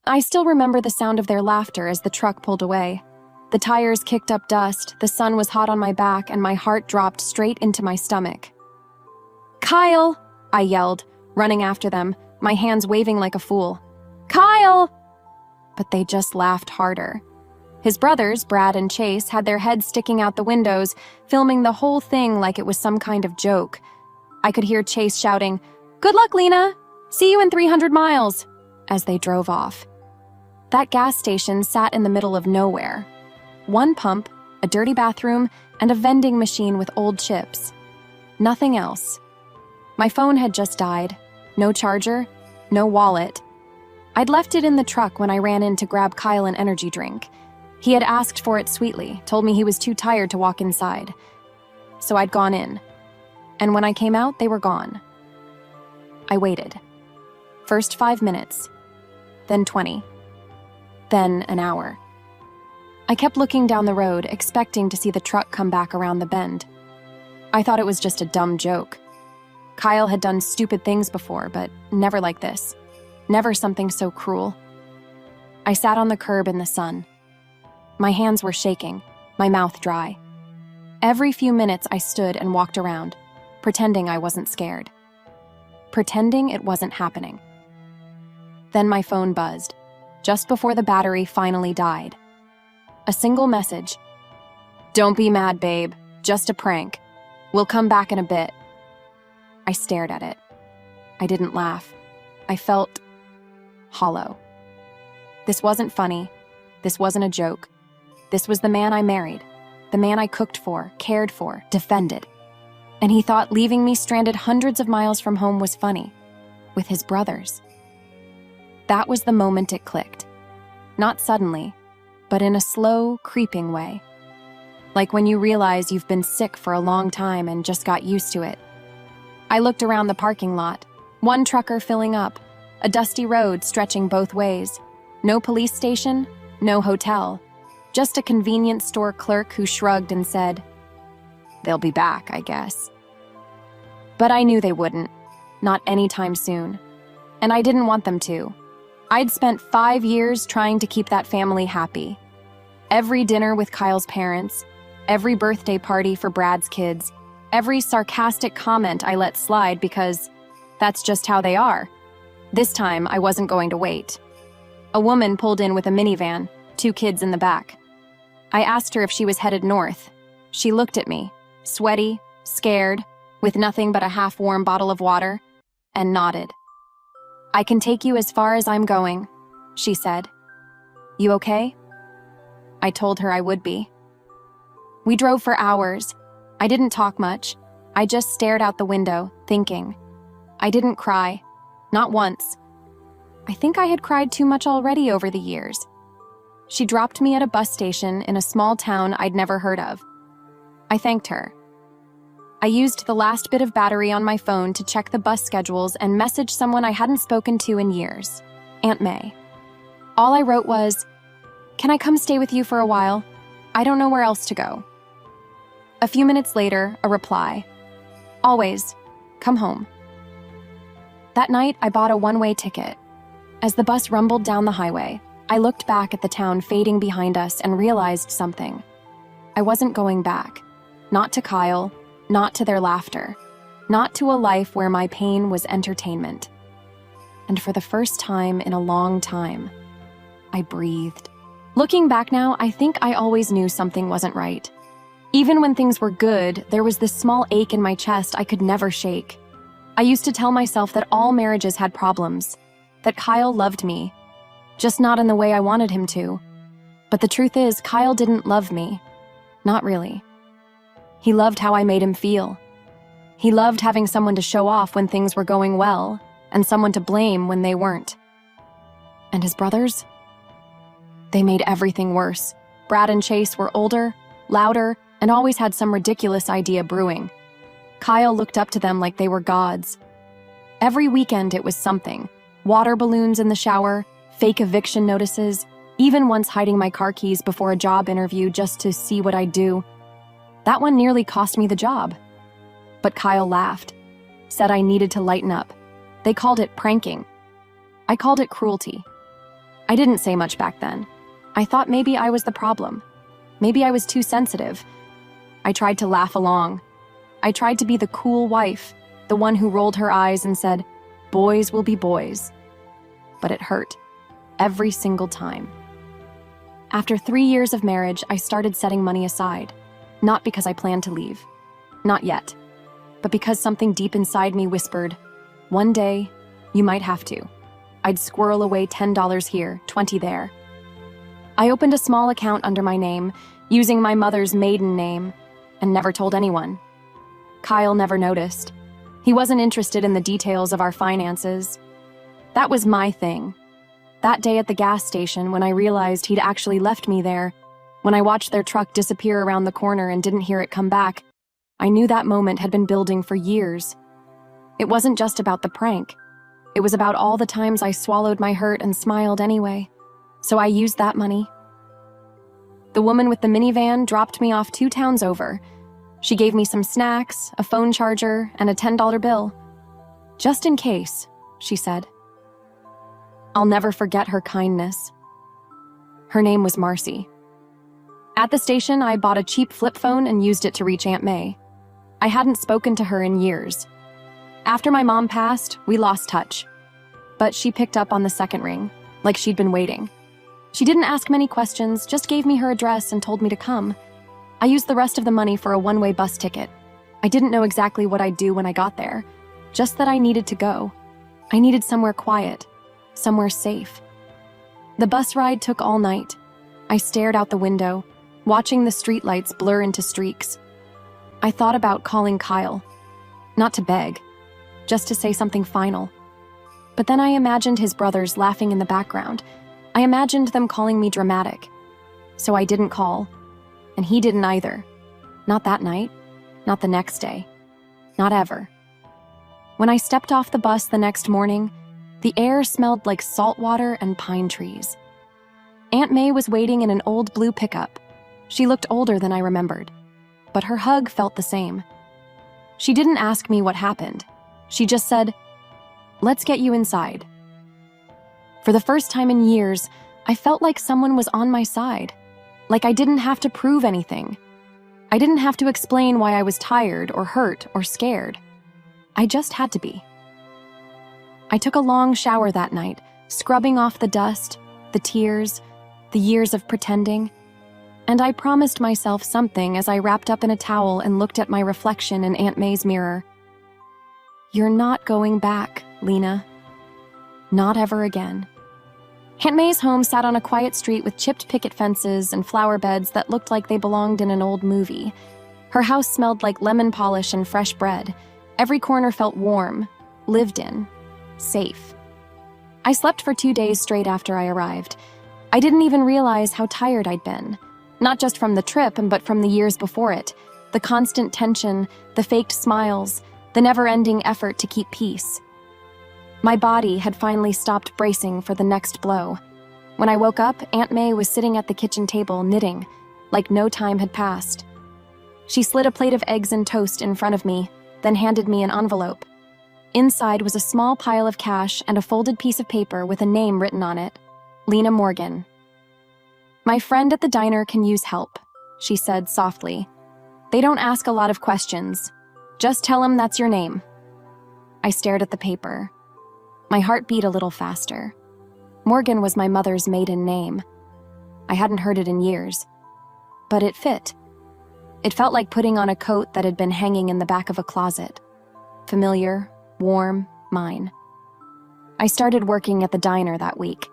I still remember the sound of their laughter as the truck pulled away. The tires kicked up dust, the sun was hot on my back, and my heart dropped straight into my stomach. "Kyle!" I yelled, running after them, my hands waving like a fool. "Kyle!" But they just laughed harder. His brothers, Brad and Chase, had their heads sticking out the windows, filming the whole thing like it was some kind of joke. I could hear Chase shouting, "Good luck, Lena! See you in 300 miles!" as they drove off. That gas station sat in the middle of nowhere. One pump, a dirty bathroom, and a vending machine with old chips. Nothing else. My phone had just died. No charger, no wallet. I'd left it in the truck when I ran in to grab Kyle an energy drink. He had asked for it sweetly, told me he was too tired to walk inside. So I'd gone in. And when I came out, they were gone. I waited. First 5 minutes, then 20, then an hour. I kept looking down the road, expecting to see the truck come back around the bend. I thought it was just a dumb joke. Kyle had done stupid things before, but never like this. Never something so cruel. I sat on the curb in the sun. My hands were shaking, my mouth dry. Every few minutes I stood and walked around, pretending I wasn't scared. Pretending it wasn't happening. Then my phone buzzed, just before the battery finally died. A single message. "Don't be mad, babe. Just a prank. We'll come back in a bit." I stared at it. I didn't laugh. I felt hollow. This wasn't funny. This wasn't a joke. This was the man I married, the man I cooked for, cared for, defended. And he thought leaving me stranded hundreds of miles from home was funny, with his brothers. That was the moment it clicked. Not suddenly, but in a slow, creeping way. Like when you realize you've been sick for a long time and just got used to it. I looked around the parking lot, one trucker filling up, a dusty road stretching both ways. No police station, no hotel, just a convenience store clerk who shrugged and said, "They'll be back, I guess." But I knew they wouldn't, not anytime soon. And I didn't want them to. I'd spent 5 years trying to keep that family happy. Every dinner with Kyle's parents, every birthday party for Brad's kids, every sarcastic comment I let slide because that's just how they are. This time, I wasn't going to wait. A woman pulled in with a minivan, 2 kids in the back. I asked her if she was headed north. She looked at me, sweaty, scared, with nothing but a half-warm bottle of water, and nodded. "I can take you as far as I'm going," she said. "You okay?" I told her I would be. We drove for hours. I didn't talk much. I just stared out the window, thinking. I didn't cry. Not once. I think I had cried too much already over the years. She dropped me at a bus station in a small town I'd never heard of. I thanked her. I used the last bit of battery on my phone to check the bus schedules and message someone I hadn't spoken to in years, Aunt May. All I wrote was, "Can I come stay with you for a while? I don't know where else to go." A few minutes later, a reply. "Always. Come home." That night, I bought a one-way ticket. As the bus rumbled down the highway, I looked back at the town fading behind us and realized something. I wasn't going back. Not to Kyle, not to their laughter, not to a life where my pain was entertainment. And for the first time in a long time, I breathed. Looking back now, I think I always knew something wasn't right. Even when things were good, there was this small ache in my chest I could never shake. I used to tell myself that all marriages had problems, that Kyle loved me, just not in the way I wanted him to. But the truth is, Kyle didn't love me. Not really. He loved how I made him feel. He loved having someone to show off when things were going well, and someone to blame when they weren't. And his brothers? They made everything worse. Brad and Chase were older, louder, and always had some ridiculous idea brewing. Kyle looked up to them like they were gods. Every weekend it was something. Water balloons in the shower, fake eviction notices, even once hiding my car keys before a job interview just to see what I'd do. That one nearly cost me the job. But Kyle laughed, said I needed to lighten up. They called it pranking. I called it cruelty. I didn't say much back then. I thought maybe I was the problem. Maybe I was too sensitive. I tried to laugh along. I tried to be the cool wife, the one who rolled her eyes and said, "Boys will be boys." But it hurt. Every single time. After 3 years of marriage, I started setting money aside. Not because I planned to leave. Not yet. But because something deep inside me whispered, one day, you might have to. I'd squirrel away $10 here, 20 there. I opened a small account under my name, using my mother's maiden name, and never told anyone. Kyle never noticed. He wasn't interested in the details of our finances. That was my thing. That day at the gas station, when I realized he'd actually left me there, when I watched their truck disappear around the corner and didn't hear it come back, I knew that moment had been building for years. It wasn't just about the prank. It was about all the times I swallowed my hurt and smiled anyway. So I used that money. The woman with the minivan dropped me off 2 towns over. She gave me some snacks, a phone charger, and a $10 bill. "Just in case," she said. I'll never forget her kindness. Her name was Marcy. At the station, I bought a cheap flip phone and used it to reach Aunt May. I hadn't spoken to her in years. After my mom passed, we lost touch. But she picked up on the second ring, like she'd been waiting. She didn't ask many questions, just gave me her address and told me to come. I used the rest of the money for a one-way bus ticket. I didn't know exactly what I'd do when I got there, just that I needed to go. I needed somewhere quiet, somewhere safe. The bus ride took all night. I stared out the window, watching the streetlights blur into streaks. I thought about calling Kyle. Not to beg, just to say something final. But then I imagined his brothers laughing in the background. I imagined them calling me dramatic. So I didn't call. And he didn't either. Not that night. Not the next day. Not ever. When I stepped off the bus the next morning, the air smelled like salt water and pine trees. Aunt May was waiting in an old blue pickup. She looked older than I remembered, but her hug felt the same. She didn't ask me what happened. She just said, "Let's get you inside." For the first time in years, I felt like someone was on my side, like I didn't have to prove anything. I didn't have to explain why I was tired or hurt or scared. I just had to be. I took a long shower that night, scrubbing off the dust, the tears, the years of pretending, and I promised myself something as I wrapped up in a towel and looked at my reflection in Aunt May's mirror. "You're not going back, Lena. Not ever again." Aunt May's home sat on a quiet street with chipped picket fences and flower beds that looked like they belonged in an old movie. Her house smelled like lemon polish and fresh bread. Every corner felt warm, lived in, safe. I slept for 2 days straight after I arrived. I didn't even realize how tired I'd been. Not just from the trip, but from the years before it. The constant tension, the faked smiles, the never-ending effort to keep peace. My body had finally stopped bracing for the next blow. When I woke up, Aunt May was sitting at the kitchen table knitting, like no time had passed. She slid a plate of eggs and toast in front of me, then handed me an envelope. Inside was a small pile of cash and a folded piece of paper with a name written on it, Lena Morgan. "My friend at the diner can use help," she said softly. "They don't ask a lot of questions. Just tell him that's your name." I stared at the paper. My heart beat a little faster. Morgan was my mother's maiden name. I hadn't heard it in years. But it fit. It felt like putting on a coat that had been hanging in the back of a closet. Familiar, warm, mine. I started working at the diner that week.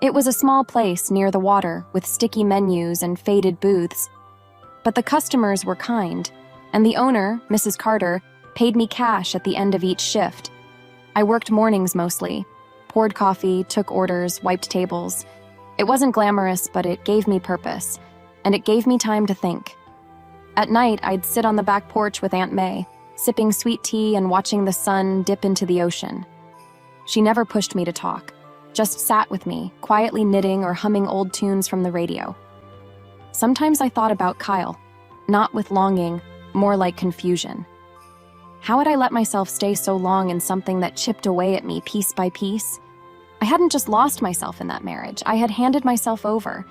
It was a small place near the water with sticky menus and faded booths. But the customers were kind, and the owner, Mrs. Carter, paid me cash at the end of each shift. I worked mornings mostly, poured coffee, took orders, wiped tables. It wasn't glamorous, but it gave me purpose, and it gave me time to think. At night, I'd sit on the back porch with Aunt May, sipping sweet tea and watching the sun dip into the ocean. She never pushed me to talk, just sat with me, quietly knitting or humming old tunes from the radio. Sometimes I thought about Kyle, not with longing, more like confusion. How had I let myself stay so long in something that chipped away at me piece by piece? I hadn't just lost myself in that marriage, I had handed myself over.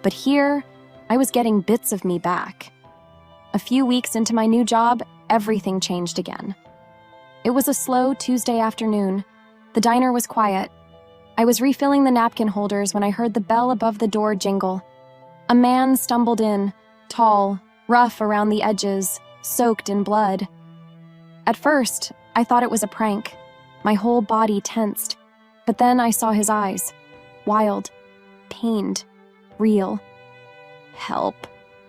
But here, I was getting bits of me back. A few weeks into my new job, everything changed again. It was a slow Tuesday afternoon. The diner was quiet. I was refilling the napkin holders when I heard the bell above the door jingle. A man stumbled in, tall, rough around the edges, soaked in blood. At first, I thought it was a prank. My whole body tensed. But then I saw his eyes. Wild, pained, real. "Help,"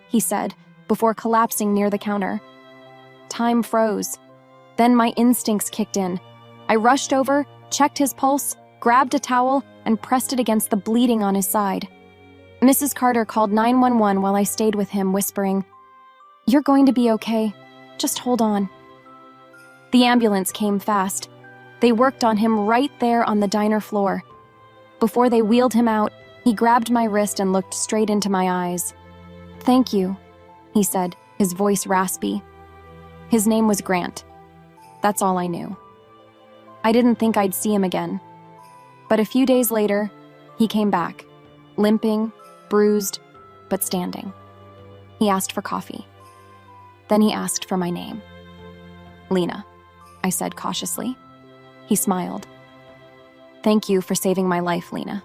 he said, before collapsing near the counter. Time froze. Then my instincts kicked in. I rushed over, checked his pulse, grabbed a towel, and pressed it against the bleeding on his side. Mrs. Carter called 911 while I stayed with him, whispering, "You're going to be okay. Just hold on." The ambulance came fast. They worked on him right there on the diner floor. Before they wheeled him out, he grabbed my wrist and looked straight into my eyes. "Thank you," he said, his voice raspy. His name was Grant. That's all I knew. I didn't think I'd see him again. But a few days later, he came back, limping, bruised, but standing. He asked for coffee. Then he asked for my name. "Lena," I said cautiously. He smiled. "Thank you for saving my life, Lena."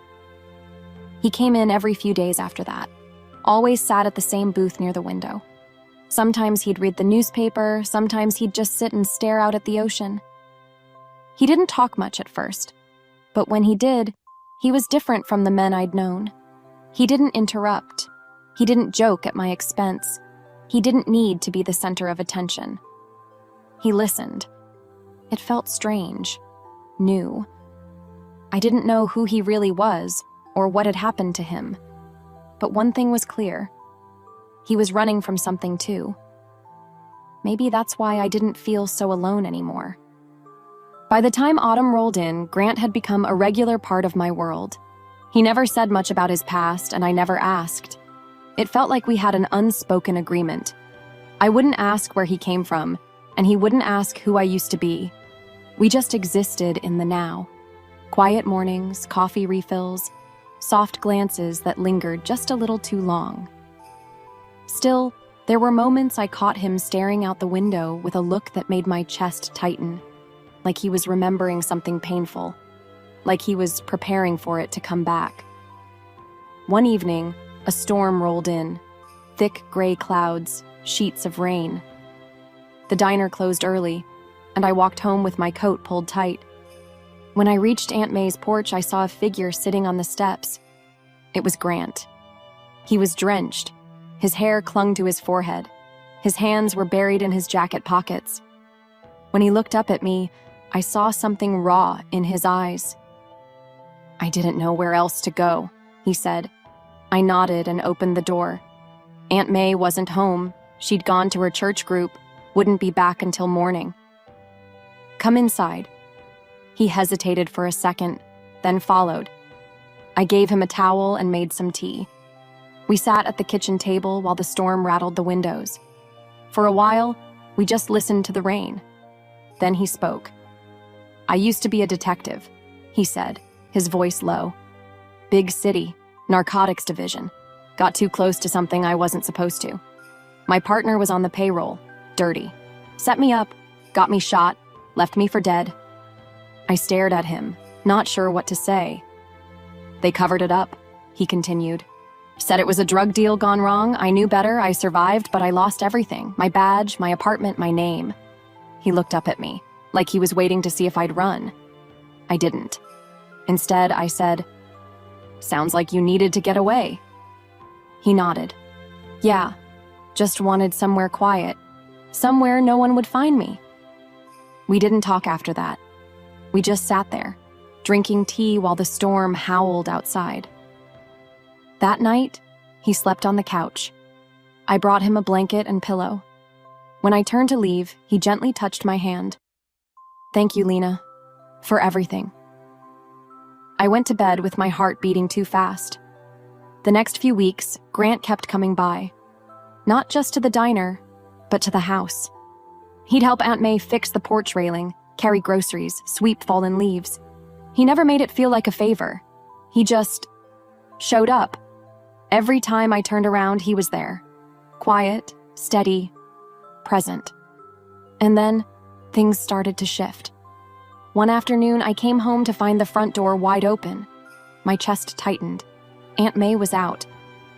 He came in every few days after that, always sat at the same booth near the window. Sometimes he'd read the newspaper, sometimes he'd just sit and stare out at the ocean. He didn't talk much at first, but when he did, he was different from the men I'd known. He didn't interrupt. He didn't joke at my expense. He didn't need to be the center of attention. He listened. It felt strange, new. I didn't know who he really was or what had happened to him. But one thing was clear. He was running from something too. Maybe that's why I didn't feel so alone anymore. By the time autumn rolled in, Grant had become a regular part of my world. He never said much about his past, and I never asked. It felt like we had an unspoken agreement. I wouldn't ask where he came from, and he wouldn't ask who I used to be. We just existed in the now. Quiet mornings, coffee refills, soft glances that lingered just a little too long. Still, there were moments I caught him staring out the window with a look that made my chest tighten, like he was remembering something painful, like he was preparing for it to come back. One evening, a storm rolled in, thick gray clouds, sheets of rain. The diner closed early, and I walked home with my coat pulled tight. When I reached Aunt May's porch, I saw a figure sitting on the steps. It was Grant. He was drenched. His hair clung to his forehead. His hands were buried in his jacket pockets. When he looked up at me, I saw something raw in his eyes. "I didn't know where else to go," he said. I nodded and opened the door. Aunt May wasn't home. She'd gone to her church group, wouldn't be back until morning. "Come inside." He hesitated for a second, then followed. I gave him a towel and made some tea. We sat at the kitchen table while the storm rattled the windows. For a while, we just listened to the rain. Then he spoke. "I used to be a detective," he said, his voice low. "Big city, narcotics division. Got too close to something I wasn't supposed to. My partner was on the payroll, dirty. Set me up, got me shot, left me for dead." I stared at him, not sure what to say. "They covered it up," he continued. "Said it was a drug deal gone wrong. I knew better. I survived, but I lost everything. My badge, my apartment, my name." He looked up at me, like he was waiting to see if I'd run. I didn't. Instead, I said, "Sounds like you needed to get away." He nodded. "Yeah, just wanted somewhere quiet. Somewhere no one would find me." We didn't talk after that. We just sat there, drinking tea while the storm howled outside. That night, he slept on the couch. I brought him a blanket and pillow. When I turned to leave, he gently touched my hand. "Thank you, Lena, for everything." I went to bed with my heart beating too fast. The next few weeks, Grant kept coming by. Not just to the diner, but to the house. He'd help Aunt May fix the porch railing, carry groceries, sweep fallen leaves. He never made it feel like a favor. He just showed up. Every time I turned around, he was there. Quiet, steady, present. And then, things started to shift. One afternoon, I came home to find the front door wide open. My chest tightened. Aunt May was out.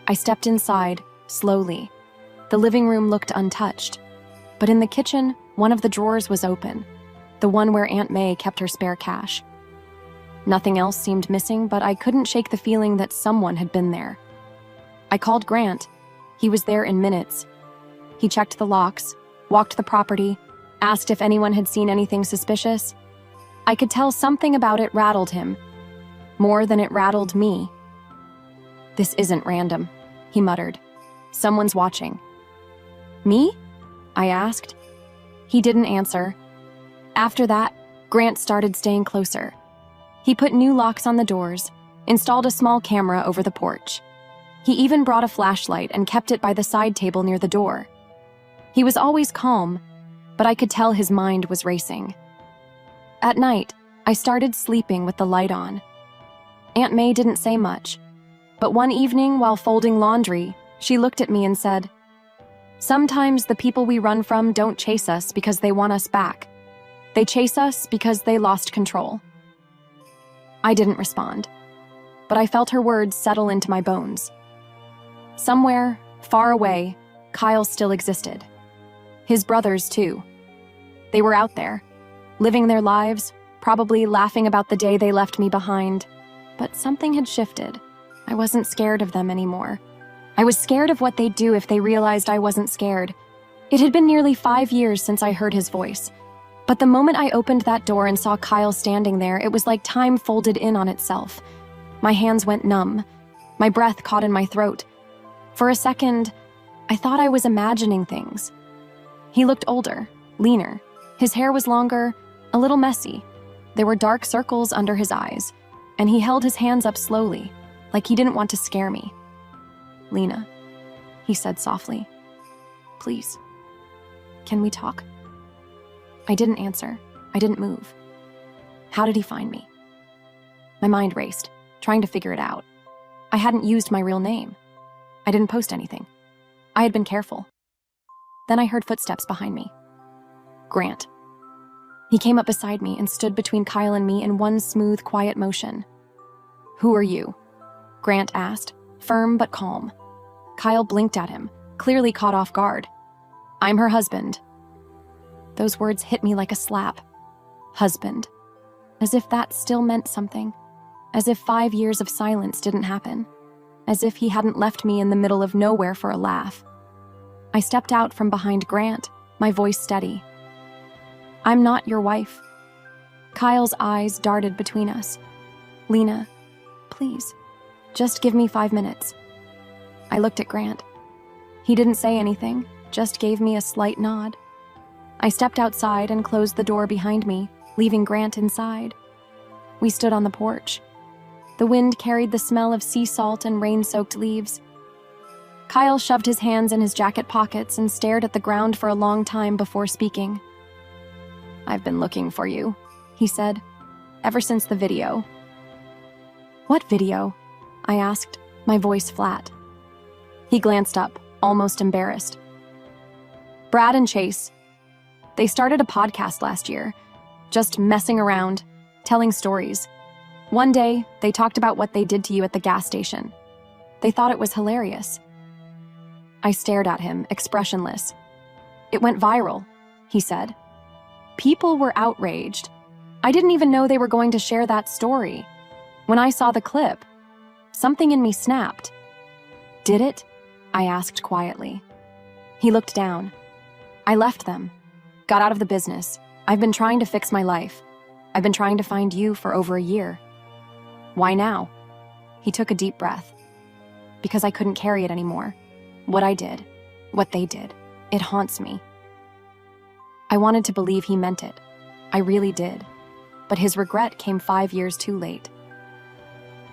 I stepped inside, slowly. The living room looked untouched. But in the kitchen, one of the drawers was open, the one where Aunt May kept her spare cash. Nothing else seemed missing, but I couldn't shake the feeling that someone had been there. I called Grant. He was there in minutes. He checked the locks, walked the property, asked if anyone had seen anything suspicious. I could tell something about it rattled him, more than it rattled me. "This isn't random," he muttered. "Someone's watching." "Me?" I asked. He didn't answer. After that, Grant started staying closer. He put new locks on the doors, installed a small camera over the porch. He even brought a flashlight and kept it by the side table near the door. He was always calm, but I could tell his mind was racing. At night, I started sleeping with the light on. Aunt May didn't say much, but one evening while folding laundry, she looked at me and said, "Sometimes the people we run from don't chase us because they want us back. They chase us because they lost control." I didn't respond, but I felt her words settle into my bones. Somewhere, far away, Kyle still existed. His brothers, too. They were out there, living their lives, probably laughing about the day they left me behind. But something had shifted. I wasn't scared of them anymore. I was scared of what they'd do if they realized I wasn't scared. It had been nearly 5 years since I heard his voice. But the moment I opened that door and saw Kyle standing there, it was like time folded in on itself. My hands went numb. My breath caught in my throat. For a second, I thought I was imagining things. He looked older, leaner. His hair was longer, a little messy. There were dark circles under his eyes, and he held his hands up slowly, like he didn't want to scare me. "Lena," he said softly, "please, can we talk?" I didn't answer. I didn't move. How did he find me? My mind raced, trying to figure it out. I hadn't used my real name. I didn't post anything. I had been careful. Then I heard footsteps behind me. Grant. He came up beside me and stood between Kyle and me in one smooth, quiet motion. "Who are you?" Grant asked, firm but calm. Kyle blinked at him, clearly caught off guard. "I'm her husband." Those words hit me like a slap. Husband. As if that still meant something. As if 5 years of silence didn't happen. As if he hadn't left me in the middle of nowhere for a laugh. I stepped out from behind Grant, my voice steady. "I'm not your wife." Kyle's eyes darted between us. "Lena, please, just give me 5 minutes." I looked at Grant. He didn't say anything, just gave me a slight nod. I stepped outside and closed the door behind me, leaving Grant inside. We stood on the porch. The wind carried the smell of sea salt and rain-soaked leaves. Kyle shoved his hands in his jacket pockets and stared at the ground for a long time before speaking. "I've been looking for you," he said, "ever since the video." "What video?" I asked, my voice flat. He glanced up, almost embarrassed. "Brad and Chase. They started a podcast last year, just messing around, telling stories. One day, they talked about what they did to you at the gas station. They thought it was hilarious." I stared at him, expressionless. "It went viral," he said. "People were outraged. I didn't even know they were going to share that story. When I saw the clip, something in me snapped." "Did it?" I asked quietly. He looked down. "I left them. Got out of the business. I've been trying to fix my life. I've been trying to find you for over a year." "Why now?" He took a deep breath. "Because I couldn't carry it anymore. What I did, what they did, it haunts me." I wanted to believe he meant it. I really did. But his regret came 5 years too late.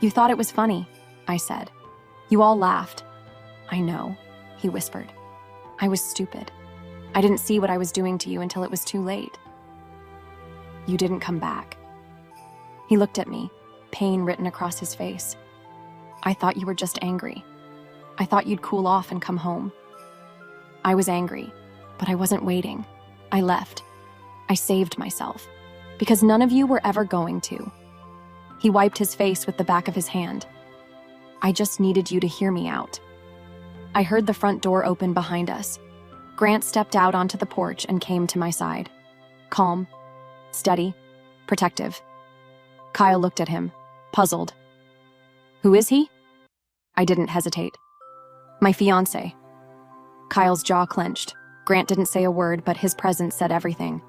"You thought it was funny," I said. "You all laughed." "I know," he whispered. "I was stupid. I didn't see what I was doing to you until it was too late. You didn't come back." He looked at me, pain written across his face. I thought you were just angry. I thought you'd cool off and come home. I was angry, but I wasn't waiting. I left. I saved myself, because none of you were ever going to. He wiped his face with the back of his hand. I just needed you to hear me out. I heard the front door open behind us. Grant stepped out onto the porch and came to my side. Calm, steady, protective. Kyle looked at him, puzzled. Who is he? I didn't hesitate. My fiancé. Kyle's jaw clenched. Grant didn't say a word, but his presence said everything.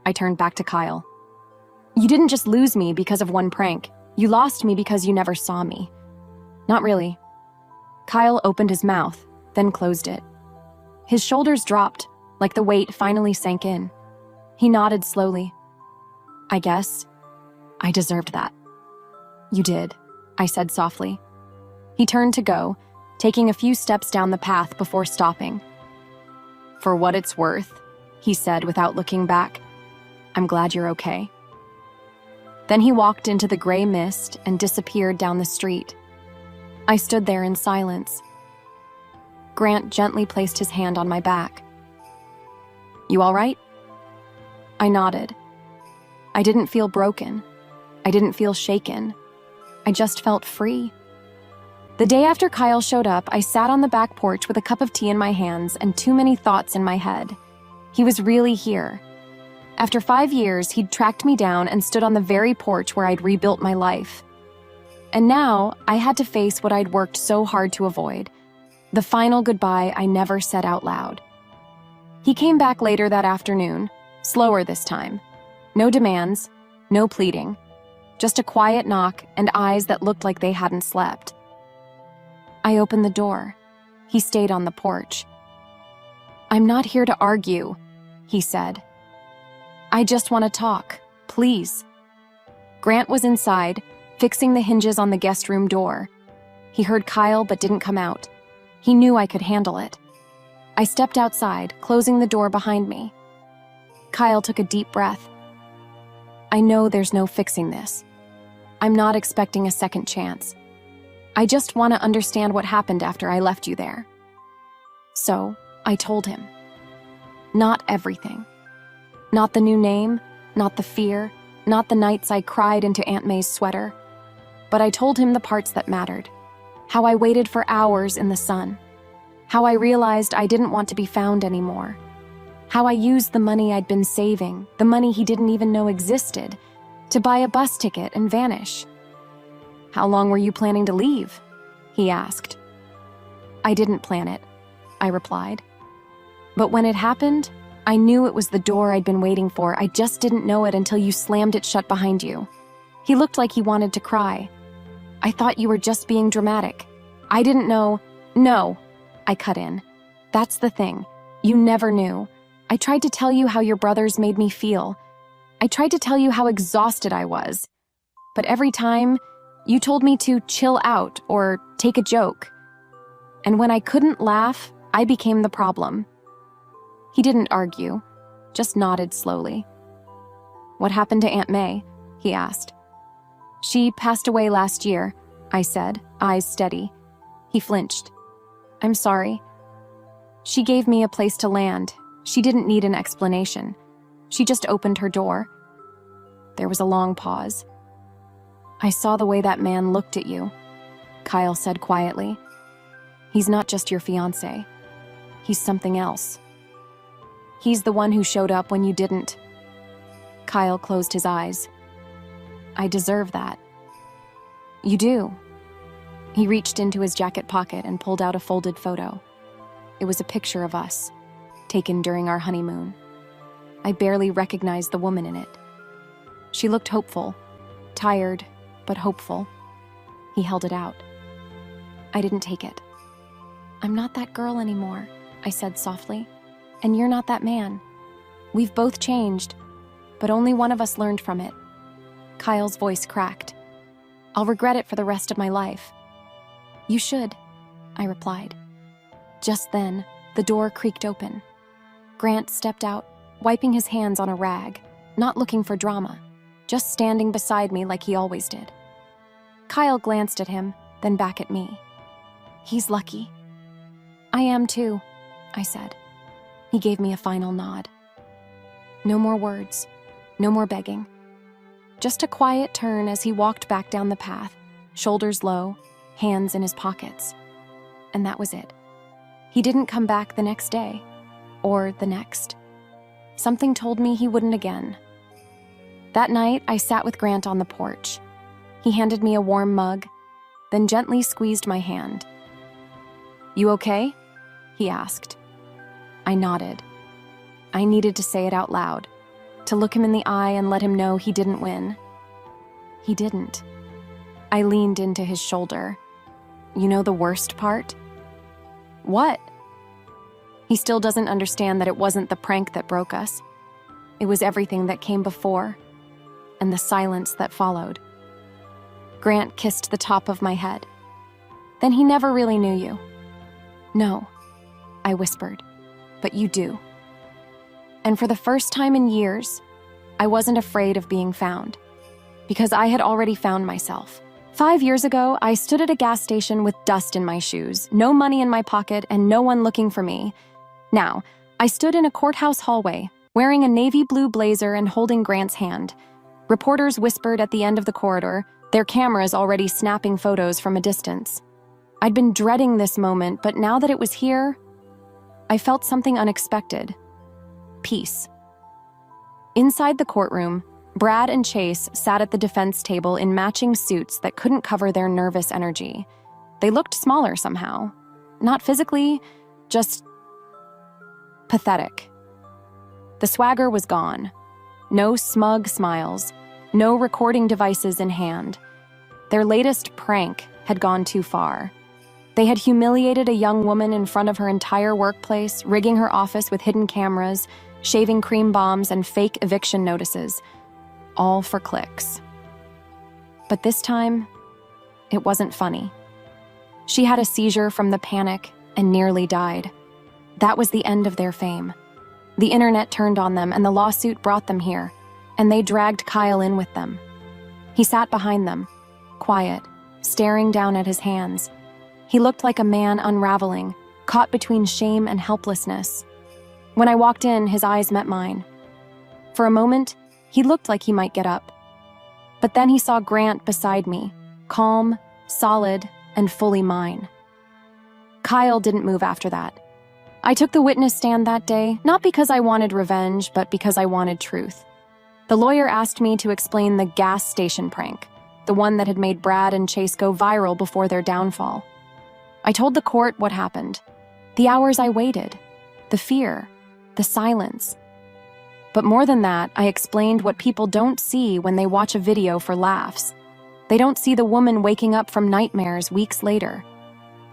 I turned back to Kyle. You didn't just lose me because of one prank. You lost me because you never saw me. Not really. Kyle opened his mouth, then closed it. His shoulders dropped, like the weight finally sank in. He nodded slowly. I guess I deserved that. You did, I said softly. He turned to go, taking a few steps down the path before stopping. For what it's worth, he said without looking back, I'm glad you're okay. Then he walked into the gray mist and disappeared down the street. I stood there in silence. Grant gently placed his hand on my back. You all right? I nodded. I didn't feel broken. I didn't feel shaken. I just felt free. The day after Kyle showed up, I sat on the back porch with a cup of tea in my hands and too many thoughts in my head. He was really here. After 5 years, he'd tracked me down and stood on the very porch where I'd rebuilt my life. And now, I had to face what I'd worked so hard to avoid, the final goodbye I never said out loud. He came back later that afternoon, slower this time. No demands, no pleading, just a quiet knock and eyes that looked like they hadn't slept. I opened the door. He stayed on the porch. I'm not here to argue, he said. I just want to talk, please. Grant was inside, fixing the hinges on the guest room door. He heard Kyle but didn't come out. He knew I could handle it. I stepped outside, closing the door behind me. Kyle took a deep breath. I know there's no fixing this. I'm not expecting a second chance. I just want to understand what happened after I left you there. So, I told him. Not everything. Not the new name, not the fear, not the nights I cried into Aunt May's sweater. But I told him the parts that mattered. How I waited for hours in the sun. How I realized I didn't want to be found anymore. How I used the money I'd been saving, the money he didn't even know existed, to buy a bus ticket and vanish. How long were you planning to leave? He asked. I didn't plan it, I replied. But when it happened, I knew it was the door I'd been waiting for. I just didn't know it until you slammed it shut behind you. He looked like he wanted to cry. I thought you were just being dramatic. I didn't know. No, I cut in. That's the thing. You never knew. I tried to tell you how your brothers made me feel. I tried to tell you how exhausted I was. But every time, you told me to chill out or take a joke. And when I couldn't laugh, I became the problem. He didn't argue, just nodded slowly. What happened to Aunt May? He asked. She passed away last year, I said, eyes steady. He flinched. I'm sorry. She gave me a place to land. She didn't need an explanation. She just opened her door. There was a long pause. I saw the way that man looked at you, Kyle said quietly. He's not just your fiancé. He's something else. He's the one who showed up when you didn't. Kyle closed his eyes. I deserve that. You do. He reached into his jacket pocket and pulled out a folded photo. It was a picture of us, taken during our honeymoon. I barely recognized the woman in it. She looked hopeful, tired, but hopeful. He held it out. I didn't take it. I'm not that girl anymore, I said softly. And you're not that man. We've both changed, but only one of us learned from it. Kyle's voice cracked. I'll regret it for the rest of my life. You should, I replied. Just then, the door creaked open. Grant stepped out, wiping his hands on a rag, not looking for drama, just standing beside me like he always did. Kyle glanced at him, then back at me. He's lucky. I am too, I said. He gave me a final nod. No more words, no more begging. Just a quiet turn as he walked back down the path, shoulders low, hands in his pockets. And that was it. He didn't come back the next day, or the next. Something told me he wouldn't again. That night, I sat with Grant on the porch. He handed me a warm mug, then gently squeezed my hand. "You okay?" he asked. I nodded. I needed to say it out loud, to look him in the eye and let him know he didn't win. He didn't. I leaned into his shoulder. You know the worst part? What? He still doesn't understand that it wasn't the prank that broke us. It was everything that came before, and the silence that followed. Grant kissed the top of my head. Then he never really knew you. No, I whispered, but you do. And for the first time in years, I wasn't afraid of being found, because I had already found myself. 5 years ago, I stood at a gas station with dust in my shoes, no money in my pocket, and no one looking for me. Now, I stood in a courthouse hallway, wearing a navy blue blazer and holding Grant's hand. Reporters whispered at the end of the corridor, their cameras already snapping photos from a distance. I'd been dreading this moment, but now that it was here, I felt something unexpected. Peace. Inside the courtroom, Brad and Chase sat at the defense table in matching suits that couldn't cover their nervous energy. They looked smaller somehow. Not physically, just pathetic. The swagger was gone. No smug smiles, no recording devices in hand. Their latest prank had gone too far. They had humiliated a young woman in front of her entire workplace, rigging her office with hidden cameras, shaving cream bombs, and fake eviction notices, all for clicks. But this time, it wasn't funny. She had a seizure from the panic and nearly died. That was the end of their fame. The internet turned on them, and the lawsuit brought them here, and they dragged Kyle in with them. He sat behind them, quiet, staring down at his hands. He looked like a man unraveling, caught between shame and helplessness. When I walked in, his eyes met mine. For a moment, he looked like he might get up. But then he saw Grant beside me, calm, solid, and fully mine. Kyle didn't move after that. I took the witness stand that day, not because I wanted revenge, but because I wanted truth. The lawyer asked me to explain the gas station prank, the one that had made Brad and Chase go viral before their downfall. I told the court what happened, the hours I waited, the fear, the silence. But more than that, I explained what people don't see when they watch a video for laughs. They don't see the woman waking up from nightmares weeks later.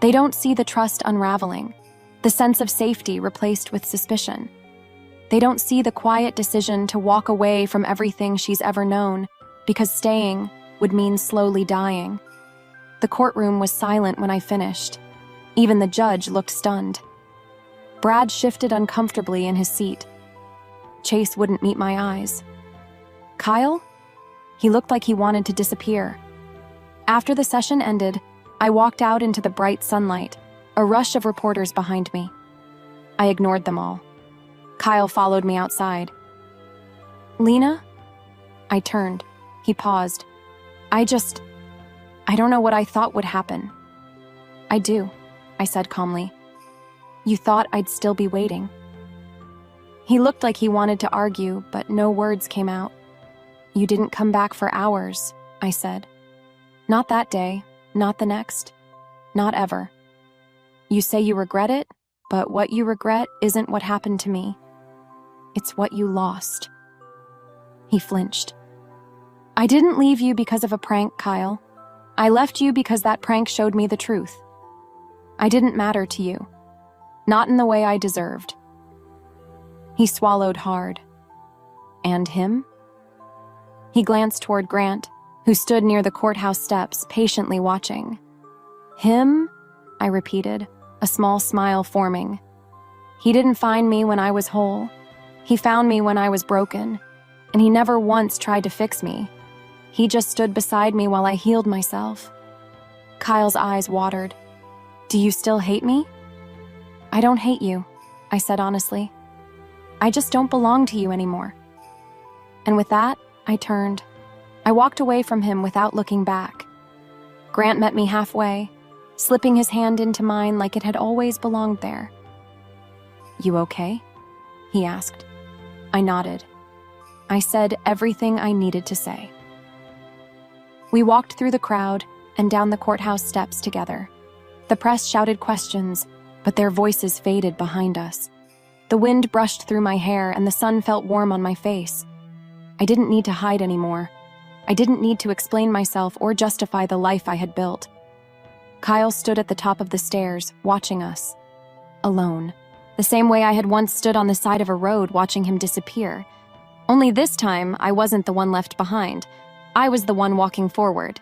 They don't see the trust unraveling, the sense of safety replaced with suspicion. They don't see the quiet decision to walk away from everything she's ever known, because staying would mean slowly dying. The courtroom was silent when I finished. Even the judge looked stunned. Brad shifted uncomfortably in his seat. Chase wouldn't meet my eyes. Kyle? He looked like he wanted to disappear. After the session ended, I walked out into the bright sunlight, a rush of reporters behind me. I ignored them all. Kyle followed me outside. Lena? I turned. He paused. I don't know what I thought would happen. I do, I said calmly. You thought I'd still be waiting. He looked like he wanted to argue, but no words came out. You didn't come back for hours, I said. Not that day, not the next, not ever. You say you regret it, but what you regret isn't what happened to me. It's what you lost. He flinched. I didn't leave you because of a prank, Kyle. I left you because that prank showed me the truth. I didn't matter to you. Not in the way I deserved. He swallowed hard. And him? He glanced toward Grant, who stood near the courthouse steps, patiently watching. Him? I repeated, a small smile forming. He didn't find me when I was whole. He found me when I was broken. and he never once tried to fix me. He just stood beside me while I healed myself. Kyle's eyes watered. Do you still hate me? I don't hate you, I said honestly. I just don't belong to you anymore. And with that, I turned. I walked away from him without looking back. Grant met me halfway, slipping his hand into mine like it had always belonged there. You okay? He asked. I nodded. I said everything I needed to say. We walked through the crowd and down the courthouse steps together. The press shouted questions, but their voices faded behind us. The wind brushed through my hair and the sun felt warm on my face. I didn't need to hide anymore. I didn't need to explain myself or justify the life I had built. Kyle stood at the top of the stairs, watching us. Alone. The same way I had once stood on the side of a road watching him disappear. Only this time, I wasn't the one left behind. I was the one walking forward.